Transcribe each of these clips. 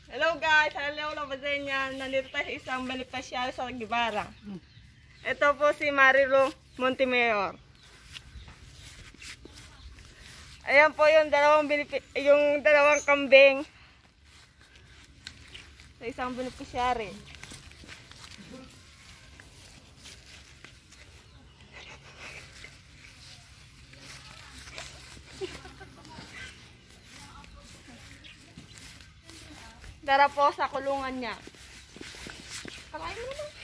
Hello guys, hello Labadenya. Nandito tayo sa isang balipasyal sa Gibara. Ito po si Marilo Montemayor. Ayan po yung dalawang kambing sa isang beneficiary. Dara po sa kulungan niya. Kakain mo naman.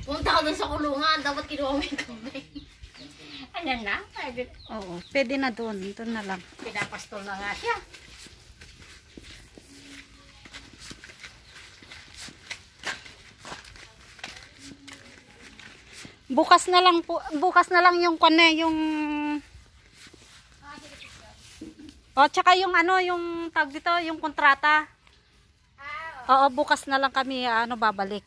Punta ko dun sa kulungan, dapat kinuha mo yung kamay. Ayan na, pwede. Oo, pwede na doon. Doon na lang. Pinapastol na nga siya. Bukas na lang po, bukas na lang yung yung tsaka yung yung tawag dito, yung kontrata. Oo, bukas na lang kami babalik.